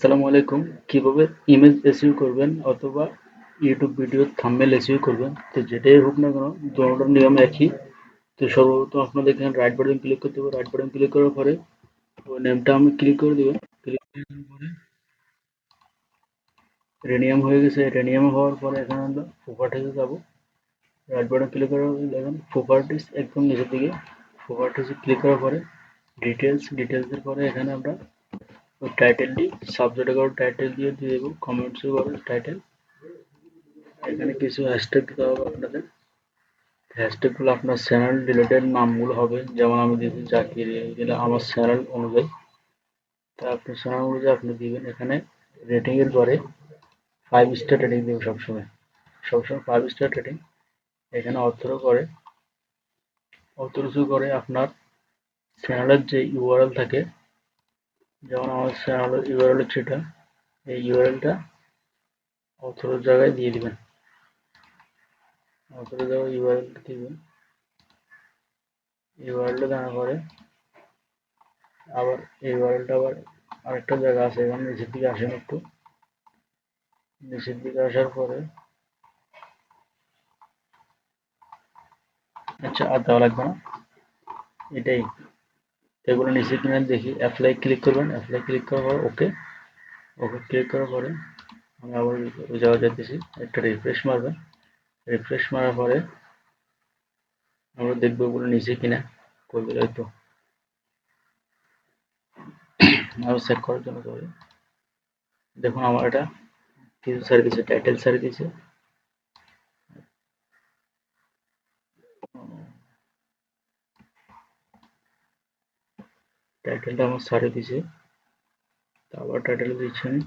আসসালামু আলাইকুম। কিভাবে ইমেজ এসইও করবেন অথবা ইউটিউব ভিডিও থাম্বনেল এসইও করবেন, তো যেটাই হোক না কেন দোনোটার নিয়ম একই। তো সর্বপ্রথম আপনাদের এখানে রাইট বাটন ক্লিক করতে হবে। রাইট বাটন ক্লিক করার পরে ওই নেমটা আমি ক্লিক করে দেবেন। ক্লিক করে দেওয়ার পরে রেনিয়াম হয়ে গেছে। রেনিয়াম হওয়ার পরে এখানে আমরা প্রপার্টিসে যাবো। রাইট বাটন ক্লিক করার পরে দেখেন প্রপার্টিস একদম নিচের দিকে। প্রপার্টিসে ক্লিক করার পরে ডিটেলসের পরে এখানে আমরা ওই টাইটেলটি সাবজেক্টে করে টাইটেল দিয়ে দেবো। কমেন্টসে করে টাইটেল। এখানে কিছু হ্যাশট্যাগ দিতে হবে আপনাদের। হ্যাশট্যাগুলো আপনার চ্যানেল রিলেটেড নামগুলো হবে, যেমন আমি দিয়েছি জাকির, এগুলো আমার চ্যানেল অনুযায়ী। তা আপনার চ্যানেল অনুযায়ী আপনি দিবেন। এখানে রেটিং এর পরে 5 স্টার রেটিং দেবেন সবসময়। সবসময় 5 স্টার রেটিং। এখানে অথর করে আপনার চ্যানেলের যে ইউআরএল থাকে, যেমন আমার চ্যানেলের ইউআরএল হচ্ছে এটা, এই ইউআরএলটা অথর জায়গায় দিয়ে দিবেন। অথর জায়গায় ইউআরএলটা দিবেন। ইউআরএলটা দেওয়ার পরে আবার এই ইউআরএলটা আবার আরেকটা জায়গা আছে, এখানে নিচের দিকে আসেন একটু। নিচের দিকে আসার পরে আচ্ছা, আর দেওয়া লাগবে না, এটাই। এগুলো নিচে কিনে দেখি। অ্যাপ্লাই ক্লিক করবেন। অ্যাপ্লাই ক্লিক করার পর ওকে ক্লিক করার পরে আমি আবার ওই জায়গায় যাইতেছি। একটা রিফ্রেশ মারবেন। রিফ্রেশ মারার পরে আমরা দেখবো ওগুলো নিচে কিনা করবে। হয়তো আরো চেক করার জন্য সরি। দেখুন আমার এটা কিছু সারি দিছে, টাইটেল সারি দিছে। টাইটেলটা আমার সারি দিছে। আবার টাইটেল দিচ্ছি আমি।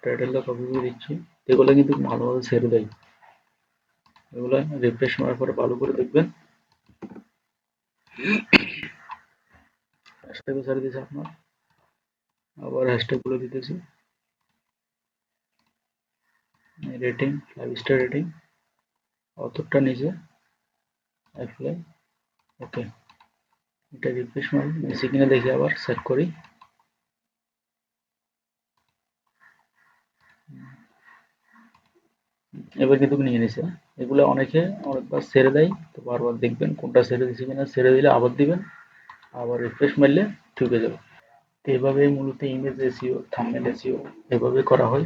টাইটেলটা কপি করে দিচ্ছি। এগুলো কিন্তু ভালোভাবে ছেড়ে দেয়। এগুলো রিফ্রেশ মারার পরে ভালো করে দেখবেন। হ্যাশট্যাগও ছেড়ে দিয়েছে আপনার। আবার হ্যাশট্যাগ গুলো দিতেছি। Rating 5 star rating. অতটা নিচে অ্যাপ্লাই ওকে। এটা রিফ্রেশ মারি, নিচে কিনা দেখি, আবার চেক করি। এবার কিন্তু নিয়ে নিছে। এগুলো অনেকবার ছেড়ে দেয়, তো বারবার দেখবেন কোনটা ছেড়ে দিছে কিনা। ছেড়ে দিলে আবার দিবেন, আবার রিফ্রেশ মারলে ঠিক হয়ে যাবে। তো এভাবেই মূলত ইমেজ এসইও, থাম্বনেল এসইও এভাবে করা হয়।